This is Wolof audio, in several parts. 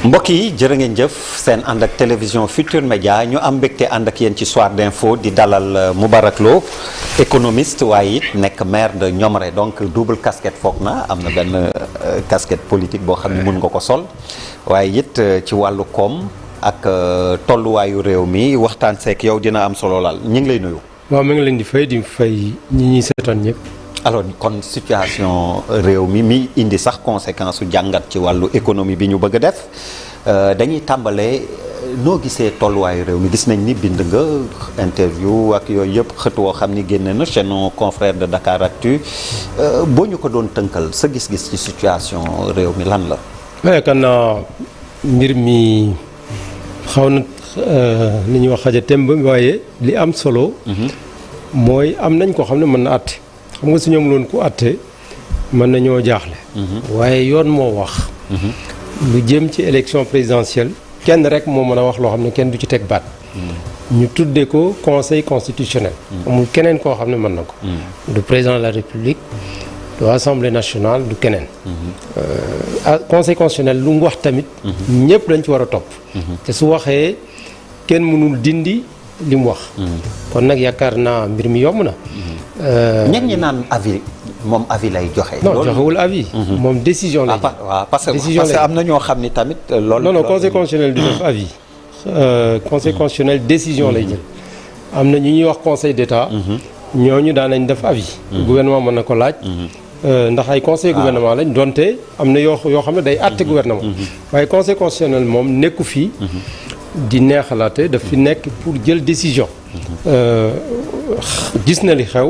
mbokk yi jërë ngeen jëf seen ànd ak télévision Futur Média ñu am mbégte ànd ak yéen ci soir d'info di dalal Moubarak Lo économiste waaye it nekk maire de Ñomre donc double casquette foog na am na benn casquette politique boo xam ne mën nga ko sol waaye it ci wàllu koom ak tolluwaayu réew mi waxtaan seek yow dina am solo laal ñu ngi lay nuyu. waaw mi ngi leen di fay ñi ñuy seetaan ñëpp. alors kon situation réew mi indi sax conséquence su jàngat ci wàllu économie bi ñu bëgg a def dañuy tàmbalee noo gisee tolluwaayu réew mi gis nañ ni bind nga interview ak yooyu yëpp xët woo xam ni génne na chez nos confrères de Dakaractu boo ñu ko doon tënkal sa gis-gis ci situation réew mi lan la. yaakaar naa mbir mi xaw na li ñuy wax xaja temb waaye li am solo. mooy am nañ koo xam ne mën na àtte. xam nga su ñoom loon ku àtte mën nañoo jaaxle. waaye yoon moo wax. lu jëm ci élection présidentielle kenn rek moo mën a wax loo xam ne kenn du ci teg baat. ñu tuddee ko conseil constitutionnel. amul keneen koo xam ne mën na ko. du président de la république du assemblée nationale du keneen. conseil constitutionnel lu mu wax tamit. ñëpp dañ ci war a topp. te su waxee kenn mënul dindi li mu wax. kon nag yaakaar naa mbir mi yomb na. ñenn ñi naan avis moom avis lay joxe. non joxewul avis. moom décision lay joxe. waaw parce que am na ñoo xam ni tamit. loolu non conseil constitutionnel du def avis. conseil constitutionnel décision lay jël. am na ñu ñuy wax conseil d'état. ñooñu daan nañ def avis. gouvernement mën na ko laaj. ndax ay conseil gouvernement lañ donte am na yoo xam ne day àtte gouvernement. waaye conseil constitutionnel moom nekku fii. di neexalaate daf fi nekk pour jël décision. gis na li xew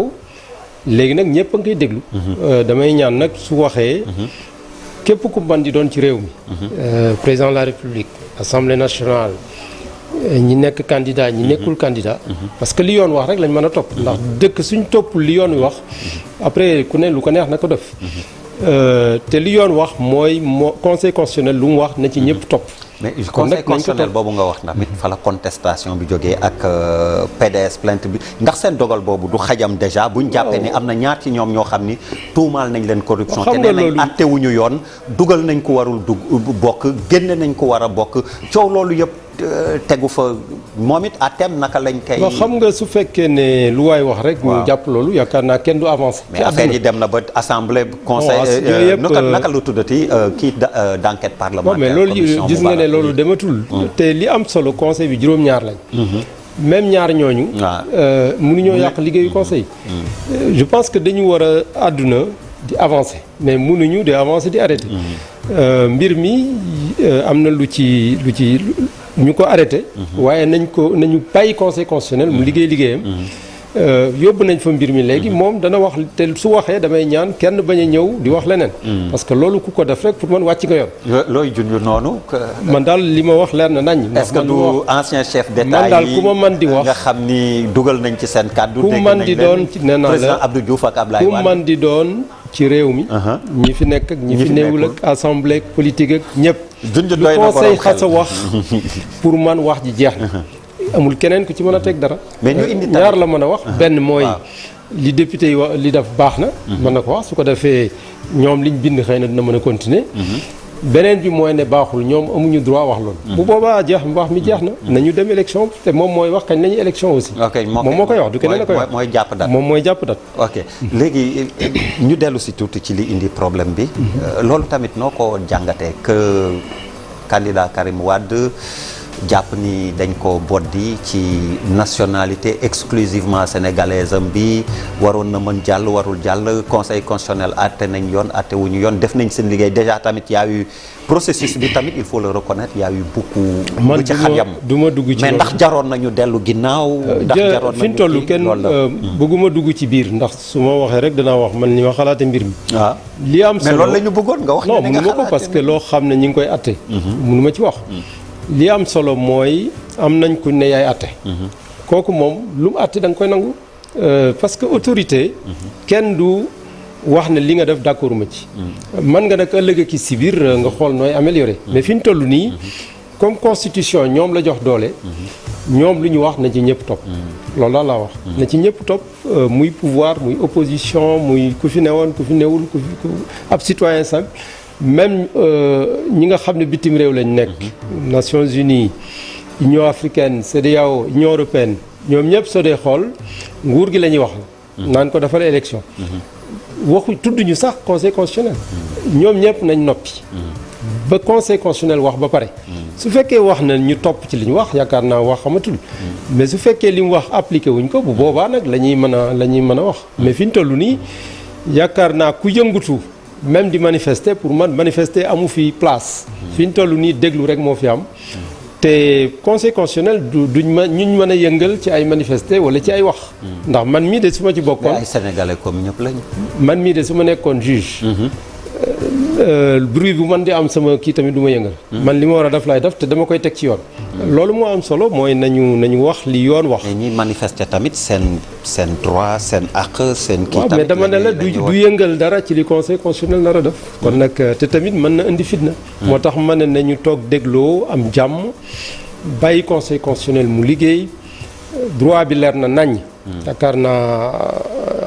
léegi nag ñëpp a ngi koy déglu. damay ñaan nag su waxee. képp ku man di doon ci réew mi. président de la république assemblée nationale ñi nekk candidat ñi nekkul candidat. parce que li yoon wax rek lañ mën a topp. ndax dëkk suñ topp li yoon wax après ku ne lu ko neex na ko def. te li yoon wax mooy conseil constitutionnel lu mu wax na ci ñëpp topp. mais conseil constitutionnel boobu nga wax tamit fa la contestation bi jógee ak PDS plainte bi ndax seen dogal boobu du xajam déjà buñ jàppee ni am na ñaar ci ñoom ñoo xam ni tuumaal nañ leen corruption te nee nañ attewuñu yoon dugal nañ ko warul bokk génne nañ ko war a bokk coow loolu yëpp tegu fa moom it àtteem naka lañ koy. xam nga su fekkee ne lu waay wax rek. ñu jàpp loolu yaakaar naa kenn du avancé. mais affaire yi dem na ba assemblée conseil. naka lu tuddati kii d'enquête parlementaire. mais loolu gis nga ne loolu dematul. te li am solo conseil bi juróom-ñaar lañ. même ñaar ñooñu. mënuñoo yàq liggéeyu conseil. je pense que dañu war a àdduna di avancer mais mënuñu di avancer di arrêter. mbir mi am na lu ci ñu ko arrêté. waaye nañu bàyyi conseil constitutionnel mu liggéeyam. yóbbu nañ fa mbir mi léegi moom dana wax te su waxee damay ñaan kenn bañ a ñëw di wax leneen. parce que loolu ku ko def rek pour man wàcc nga yoon. looy junj noonu. man daal li ma wax leer na nañ. est-ce que du ancien chef d'État man daal ku ma man di wax nga xam ni dugal nañ ci seen kàddu. ku man di doon ci nee naa la président Abdou Diouf ak Ablaye Wade ku man di doon ci réew mi. ñi fi nekk ak ñi fi néewul ak assemblée politique ak ñëpp. junj doy na conseil xasa wax pour man wax ji jeex na. amul keneen ku ci mën a teg dara. mais ñu indi ñaar la mën a wax. benn mooy li député yi li def baax na. mën na ko wax su ko defee ñoom liñ bind xëy na dina mën a continuer. beneen bi mooy ne baaxul ñoom amuñu droit wax loolu. bu boobaa wax mi jeex na. nañu dem élection te moom mooy wax kañ lañuy élection aussi. moom moo koy wax du keneen a koy wax mooy jàpp date moom mooy jàpp date. ok léegi ñu dellu si tuuti ci li indi problème bi. loolu tamit noo ko jàngatee que candidat Karim Wade. jàpp ni dañ ko boddi ci nationalité exclusivement sénégalaise am bi waroon na mën jàll warul jàll conseil constitutionnel àtte nañ yoon àtte wuñu yoon def nañ seen liggéey déjà tamit y a eu processus bi tamit il faut le reconnaître y a eu beaucoup. man ci xajam du ma dugg ci mais ndax jaroon nañu dellu ginnaaw. ndax jaroon nañu fi ñu toll kenn bëgguma dugg ci biir ndax su ma waxee rek danaa wax man ni ma xalaate mbir mi. waaw li am solo mais loolu la ñu bëggoon nga wax. non mënu ma ko parce que loo xam ne ñi ngi koy àtte. mënu ma ci wax. li am solo mooy am nañ ku ne yaay àtte. kooku moom lu mu àtte da nga koy nangu. parce que autorité. kenn du wax ne li nga def d'accord ma ci. mën nga nag ëllëg ki si biir nga xool nooy améliorer. mais fi ñu toll nii comme constitution ñoom la jox doole. ñoom lu ñu wax na ci ñëpp topp. loolu daal laa wax. na ci ñëpp topp muy pouvoir muy opposition muy ku fi newoon ku fi newul ab citoyen simple. même ñi nga xam ne bitim réew lañ nekk. Nations Unies Union africaine CEDEAO Union européenne ñoom ñëpp soo dee xool nguur gi la ñuy wax. naan ko defal élection. waxu tudd ñu sax conseil constitutionnel. ñoom ñëpp nañ noppi. ba conseil constitutionnel wax ba pare. su fekkee wax na ñu topp ci li ñu wax yaakaar naa wax xamatul. mais su fekkee li mu wax appliqué wuñ ko bu boobaa nag la ñuy mën a wax. mais fi ñu toll nii yaakaar naa ku yëngutu même di manifester pour man manifester amu fi place. fi ñu toll nii déglu rek moo fi am. te conseil constitutionnel duñ ñuñ mën a yëngal ci ay manifester wala ci ay wax. ndax man mii de su ma ci bokkoon. ay sénégalais comme ñëpp lañu. man mii de su ma nekkoon juge. bruit bu man di am sama kii tamit du ma yëngal. man li ma war a def laay def te dama koy teg ci yoon. loolu moo am solo mooy nañu wax li yoon wax. mais ñi manifester tamit seen droit seen àq seen. kii tamit mais dama ne la du yëngal dara ci li conseil constitutionnel nar a def. kon nag te tamit mën na indi fitna. moo tax ma ne nañu toog dégloo am jàmm bàyyi conseil constitutionnel mu liggéey droit bi leer na nañ. yaakaar naa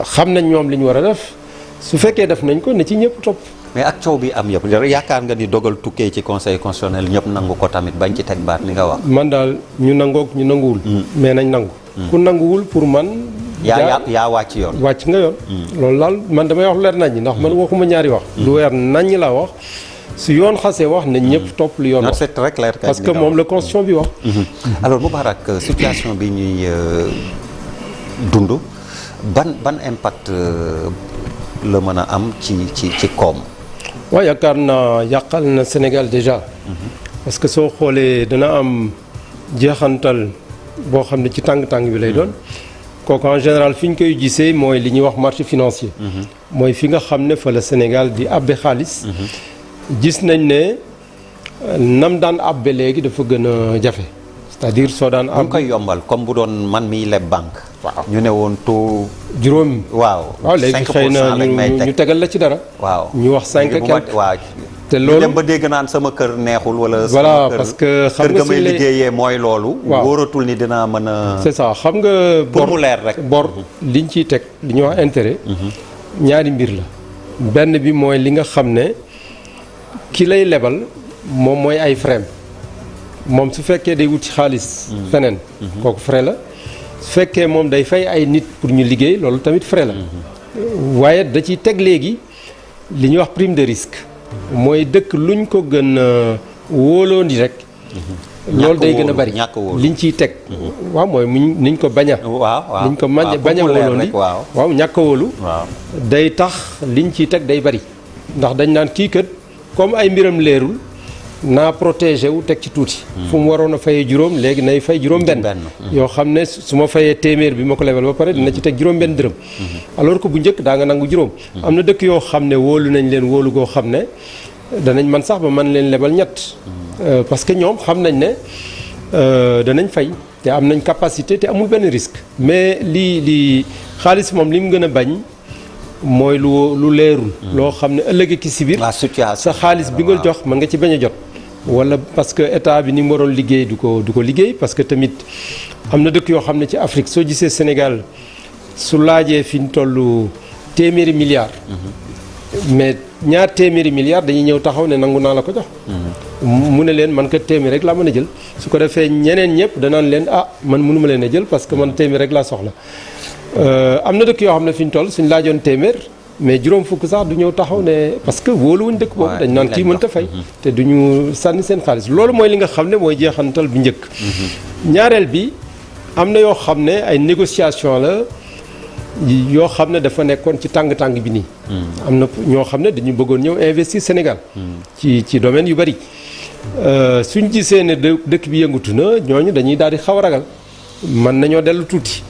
xam nañ ñoom li ñu war a def su fekkee def nañ ko ne ci ñëpp topp. mais ak coow bi am yëpp yaakaar nga ni dogal tukkee ci conseil constitutionnel ñëpp nangu ko tamit bañ ci teg baat li nga wax. man daal ñu nangook ñu nanguwul. mais nañ nangu. ku nanguwul pour man. yaa wàcc yoon. wàcc nga yoon. loolu daal man damay wax lu leer naññ ndax man waxuma ñaari wax. lu weer naññ laa wax su yoon xasee wax nañ ñëpp topp lu yoon wax. c'est très clair parce que moom la constitution bi wax. alors Moubarak situation bi ñuy dund ban impact la mën a am ci koom. waaw yaakaar naa yàqal na Sénégal déjà. parce que soo xoolee dana am jeexantal boo xam ne ci tàng-tàng bi lay doon. kooku en général fi ñu koy gisee mooy li ñuy wax marché financier. mooy fi nga xam ne fa la Sénégal di abbe xaalis. gis nañ ne nam daan abbe léegi dafa gën a jafe. c'est-à-dire soo daan am. bu koy yombal comme bu doon man miy leb banque. waaw ñu ne woon taux. juróomi. waaw léegi xëy na ñu tegal la ci dara. waaw ñu wax 5 quelque. waaw te loolu dem ba dégg naan sama kër neexul wala. voilà parce que xam kër nga ga may liggéeyee mooy loolu. waaw wóoratul ni dinaa mën a. c'est ça xam nga. pour mu leer rek bor liñ ciy teg li ñuy wax intérêt. ñaari mbir la. benn bi mooy li nga xam ne ki lay lebal moom mooy ay frais moom su fekkee day wuti xaalis. feneen. kooku frais la. su fekkee moom day fay ay nit pour ñu liggéey loolu tamit frais la. waaye da ciy teg léegi li ñuy wax prime de risque. mooy dëkk luñ ko gën a wóoloon rek. loolu day gën a bari liñ ciy teg. waaw mooy niñ ko bañ a. niñ ko bañ a wóoloon di waaw ñàkk a wóolu. day tax liñ ciy teg day bari. ndax dañ naan kii kat comme ay mbiram leerul naa protégé wu teg ci tuuti. fu mu waroon a fayee juróom léegi nay fay juróom-benn. yoo xam ne su ma fayee téeméer bi ma ko lebal ba pare dina ci teg juróom-benn dërëm. alors que bu njëkk daa nga nangu juróom. am na dëkk yoo xam ne wóolu nañ leen wóolu goo xam ne danañ man sax ba man leen lebal ñett. parce que ñoom xam nañ ne danañ fay te am nañ capacité te amul benn risque. mais li xaalis moom li mu gën a bañ. mooy lu leerul. loo xam ne ëllëg ki si biir sa xaalis bi nga jox mën nga ci bañ a jot. wala parce que état bi ni mu waroon liggéey du ko liggéey parce que tamit am na dëkk yoo xam ne ci Afrique soo gisee Sénégal su laajee fi ñu toll téeméeri milliards. mais ñaar téeméeri milliards dañuy ñëw taxaw ne nangu naa la ko jox. mu ne leen man ka téeméer rek laa mën a jël su ko defee ñeneen ñëpp danaan leen man mënuma leen a jël parce que man téeméer rek laa soxla. am na dëkk yoo xam ne fi ñu toll suñ laajoon téeméer mais juróom fukk sax du ñëw taxaw ne parce que wóoluwuñ dëkk boobu dañ naan kii mënta fay te du ñu sànni seen xaalis loolu mooy li nga xam ne mooy jeexantal bu njëkk. ñaareel bi am na yoo xam ne ay négociation la yoo xam ne dafa nekkoon ci tàng-tàng bi nii. am na ñoo xam ne dañu bëggoon ñëw investir Sénégal. ci domaine yu bari. suñ gisee ne dëkk bi yëngatu na ñooñu dañuy daal di xaw a ragal mën nañoo dellu tuuti.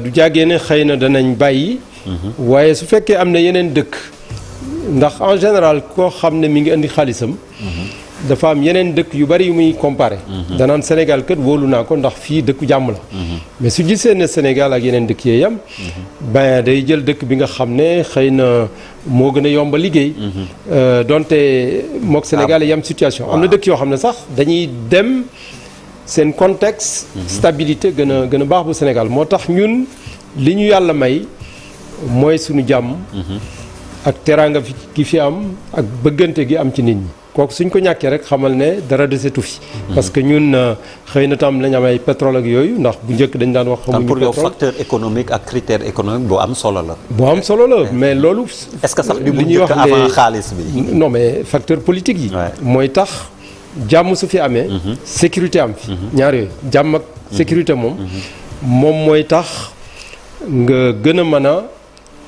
du jàggee ne xëy na danañ bàyyi. waaye su fekkee am na yeneen dëkk ndax en général koo xam ne mi ngi indi xaalisam. dafa am yeneen dëkk yu bari yu muy comparé. danaan Sénégal kat wóolu naa ko ndax fii dëkku jàmm la. mais su gisee ne Sénégal ak yeneen dëkk yee yam ben day jël dëkk bi nga xam ne xëy na moo gën a yomba liggéey. donte mook Sénégal yam situation. am na dëkk yoo xam ne sax dañuy dem. seen contexte stabilité gën a baax bu Sénégal moo tax ñun li ñu yàlla may mooy suñu jàmm ak teraanga gi fi am ak bëggante gi am ci nit ñi kooku suñ ko ñàkkee rek xamal ne dara desetu fi. parce que ñun xëy na tam lañ am ay pétrole ak yooyu ndax bu njëkk dañ daan wax. xamuñu pour yow pétrole facteur économique ak critère économique bu am solo la. bu am solo la mais loolu. est-ce que sax bi bu li ñuy njëkk wax avant xaalis bi. non mais facteur politique yi. mooy tax jàmm su fi amee. sécurité am fi. ñaar yooyu jàmm ak sécurité moom mooy tax nga gën a mën a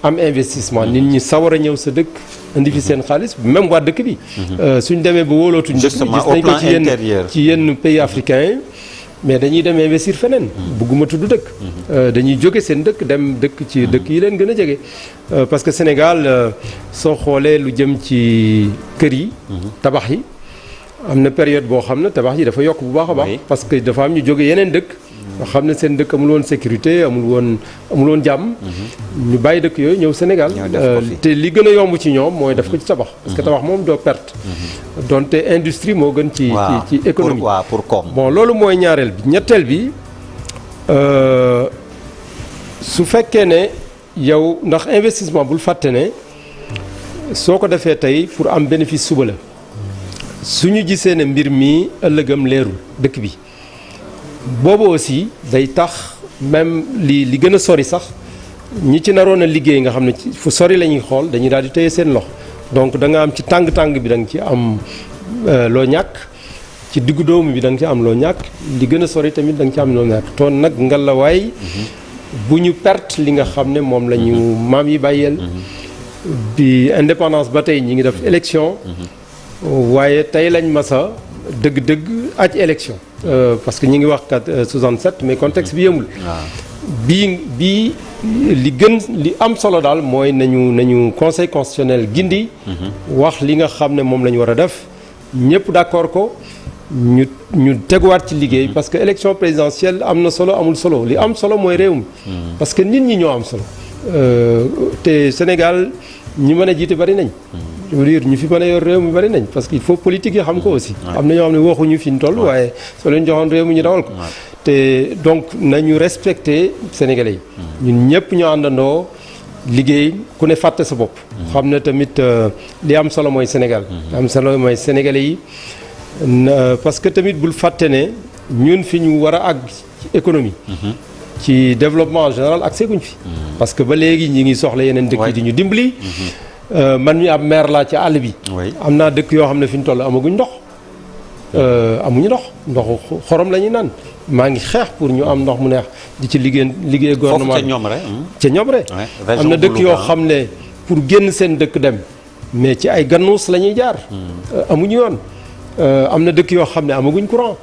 am investissement nit ñi sawar a ñëw sa dëkk indi fi seen xaalis même waa dëkk bi. suñ demee ba wóolootuñ dëkk bi gis nañ ko ci yenn pays africains yi mais dañuy dem investir feneen. bëgguma tudd dëkk. dañuy jóge seen dëkk dem dëkk ci dëkk yi leen gën a jege. parce que Sénégal soo xoolee lu jëm ci kër yi. tabax yi am na période boo xam ne tabax yi dafa yokk bu baax a baax. parce que dafa am ñu jóge yeneen dëkk. nga xam ne seen dëkk amul woon sécurité amul woon jàmm. ñu bàyyi dëkk yooyu ñëw Sénégal. te li gën a yomb ci ñoom mooy def ko ci tabax. parce que tabax moom doo perte. donte industrie moo gën ci économie. pour koom. bon loolu mooy ñaareel bi ñetteel bi su fekkee ne yow ndax investissement bul fàtte ne soo ko defee tey pour am bénéfice suba la su ñu gisee ne mbir mi ëllëgam leerul dëkk bi. boobu aussi day tax même li gën a sori sax ñi ci naroon a liggéey nga xam ne ci fu sori la ñuy xool dañuy daal di téye seen loxo donc da nga am ci tàng-tàng bi da nga ci am loo ñàkk ci diggu doomu bi da nga ci am loo ñàkk li gën a sori tamit da nga ci am loo ñàkk toon nag ngalawaay bu ñu perte li nga xam ne moom la ñu maam yi bàyyeel bi indépendance ba tey ñi ngi def élection waaye tey lañ masa dëgg-dëgg aj élection parce que ñi ngi wax 67 mais contexte bi yëmul bii li am solo daal mooy nañu conseil constitutionnel gindi wax li nga xam ne moom la ñu war a def ñëpp d'accord ko ñu teguwaat ci liggéey parce que élection présidentielle am na solo amul solo li am solo mooy réew mi parce que nit ñi ñoo am solo te Sénégal ñi mën a jiite bari nañ je veux dire ñu fi mën a yor réew mi bari nañ parce que il faut politique yi xam ko aussi am na ñoo xam ne waxuñu fi ñu toll waaye soo leen joxoon réew mi ñu dawal ko te donc nañu respecter Sénégalais yi ñun ñëpp ñoo àndandoo liggéey ku ne fàtte sa bopp xam ne tamit li am solo mooy Sénégal li am solo mooy Sénégalais yi parce que tamit bul fàtte ne ñun fi ñu war a àgg ci économie ci développement en général accès guñ fi parce que ba léegi ñi ngi soxla yeneen dëkk yi di ñu dimbali man mi ab maire laa ci àll bi am naa dëkk yoo xam ne fi ñu toll amaguñ ndox amuñu ndoxu xorom la ñuy naan maa ngi xeex pour ñu am ndox mu neex di ci liggéey gouvernement ca Ñomre am na dëkk yoo xam ne pour génn seen dëkk dem mais ci ay gannuus la ñuy jaar amuñu yoon am na dëkk yoo xam ne amaguñ courant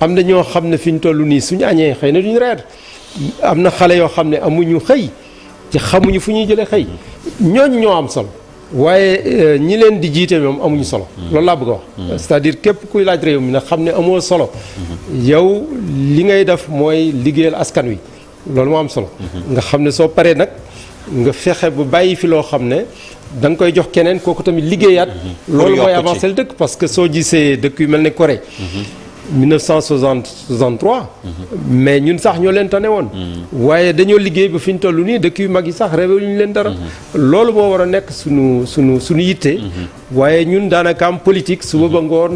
am na ñoo xam ne fi ñu toll nii suñu añee xëy na duñu reer am na xale yoo xam ne amuñu xëy ci xamuñu fu ñuy jëlee xëy ñooñ ñoo am solo waaye ñi leen di jiite moom amuñu solo loolu laa bëgg a wax c'est-à-dire képp kuy laaj réew mi nag xam ne amoo solo yow li ngay def mooy liggéeyal askan wi loolu moo am solo nga xam ne soo paree nag nga fexe ba bàyyi fi loo xam ne da nga koy jox keneen kooku tamit liggéeyaat loolu mooy avancer le dëkk parce que soo gisee dëkk yu mel ne Corée 1963 mais ñun sax ñoo leen tane woon waaye dañoo liggéey ba fi ñu toll nii dëkk yu mag yi sax réew ñu leen dara loolu moo war a nekk suñu yitte waaye ñun daanaka am politique suba ba ngoon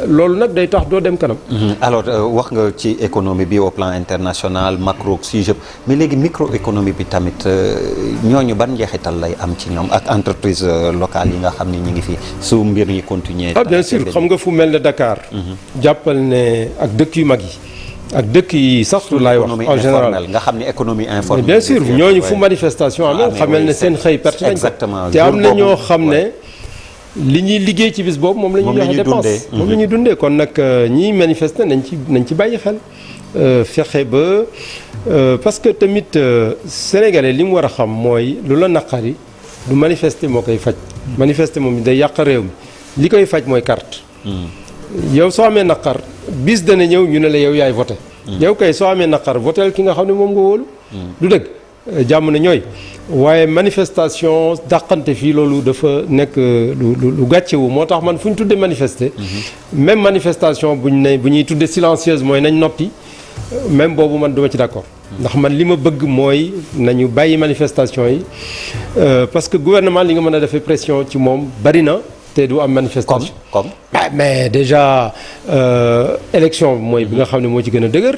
loolu nag day tax doo dem kanam alors wax nga ci économie bi au plan international macro sujet mais léegi microéconomie bi tamit ñooñu ban njeexital lay am ci ñoom ak entreprise locale yi nga xam ne ñi ngi fi su mbir yi continuer bien sûr xam nga fu mel ne Dakar jàppal ne ak dëkk yu mag yi ak dëkk yi sax laay wax en général nga xam ne économie informelle bien sûr ñooñu fu manifestation amee xamal ne seen xëy perte nañ ko te am na ñoo xam ne li ñuy liggéey ci bis boobu moom la ñuy joxe dépense moom la ñuy dundee kon nag ñiy manifester nañ ci bàyyi xel fexe ba parce que tamit sénégalais li mu war a xam mooy lu la naqari du manifester moo koy faj manifester moom day yàq réew mi li koy faj mooy carte yow soo amee naqar bis dana ñëw ñu ne la yow yaay voté yow kay soo amee naqar votel ki nga xam ne moom nga wóolu du dëgg jàmm na ñooy waaye manifestation dàqante fii loolu dafa nekk lu gàccewu moo tax man fu ñu tuddee manifester même manifestation bu ñuy tuddee silencieuse mooy nañ noppi même boobu man duma ci d'accord ndax man li ma bëgg mooy nañu bàyyi manifestation yi parce que gouvernement li nga mën a defee pression ci moom bari na te du am manifestation. comme mais déjà élection mooy bi nga xam ne moo ci gën a dëgër.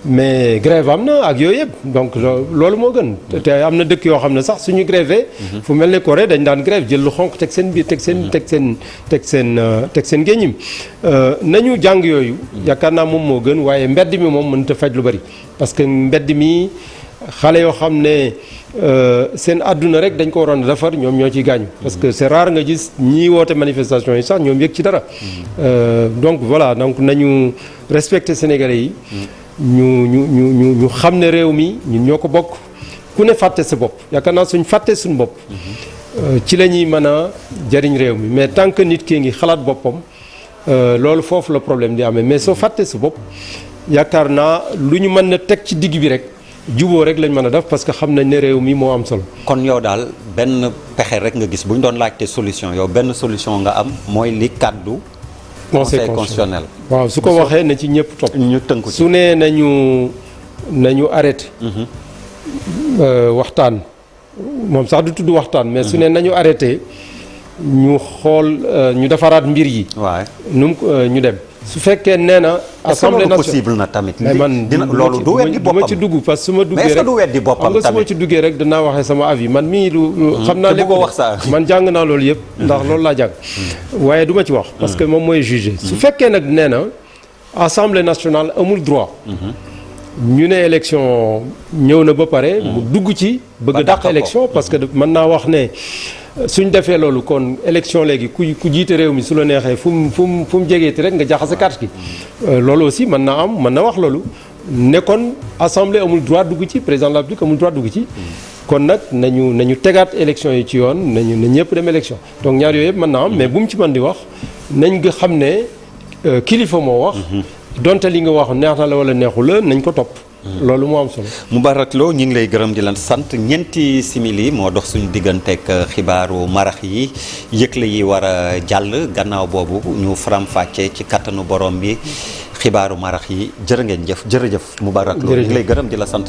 mais grève am na ak yooyu yëpp donc loolu moo gën. te am na dëkk yoo xam ne sax suñu grévé. fu mel ne Corée dañ daan grève jël lu xonq teg seen biir teg seen géññim nañu jàng yooyu. yaakaar naa moom moo gën waaye mbedd mi moom mënut a faj lu bari parce que mbedd mi xale yoo xam ne. seen àdduna rek dañ ko waroon a defar ñoom ñoo ciy gaañu parce que c'est rare nga gis ñii woote manifestation yi sax ñoom yëg ci dara donc voilà donc nañu respecter Sénégalais yi ñu xam ne réew mi ñun ñoo ko bokk ku ne fàtte sa bopp yaakaar naa suñ fàtte suñu bopp ci la ñuy mën a jariñ réew mi mais tant que nit ki ngi xalaat boppam loolu foofu la problème di amee mais soo fàtte sa bopp yaakaar naa lu ñu mën na teg ci digg bi rek juboo rek lañ mën a def parce que xam nañ ne réew mi moo am solo. kon yow daal benn pexe rek nga gis bu ñu doon laajte solution yow benn solution nga am mooy li kàddu. conseil constitutionnel. waaw su ko waxee na ci ñëpp topp. ñu tënku ci su nee nañu arrêté. waxtaan moom sax du tudd waxtaan. mais su nee nañu arrêté ñu xool ñu defaraat mbir yi. waaw ñu dem. su fekkee nee na. assemblée nationale possible na tamit. mais man loolu du weddi boppam ma ci dugg parce que su ma duggee rek mais est-ce que du weddi boppam tamit xam nga su ma ci duggee rek danaa waxee sama avis man mii du. xam naa lépp wax sa man jàng naa loolu yëpp. ndax loolu laa jàng. waaye du ma ci wax. parce que moom mooy jugé. su fekkee nag nee na assemblée nationale amul droit. ñu ne élection ñëw na ba pare. mu dugg ci bëgg a dàq élection parce que mën naa wax ne. suñ defee loolu kon élection léegi ku jiite réew mi su la neexee fu mu jegeeti rek nga jaxase carte gi loolu aussi mën na wax loolu ne kon assemblée amul droit dugg ci président de la République amul droit dugg ci kon nag nañu tegaat élection yi ci yoon na ñëpp dem élection donc ñaar yooyu yëpp mën na am mais bu mu ci mën di wax nañ nga xam ne kilifa moo wax donte li nga wax neex na la wala neexu la nañ ko topp loolu moo am solo. Moubarak Lo ñu ngi lay gërëm di leen sant ñeenti simili moo dox suñu digganteeg xibaaru marax yi yëgle yi war a jàll gannaaw boobu ñu faram-fàccee ci kattanu borom bi xibaaru marax yi jërë ngeen jëf jërëjëf Moubarak Lo ñu ngi lay gërëm di la sant.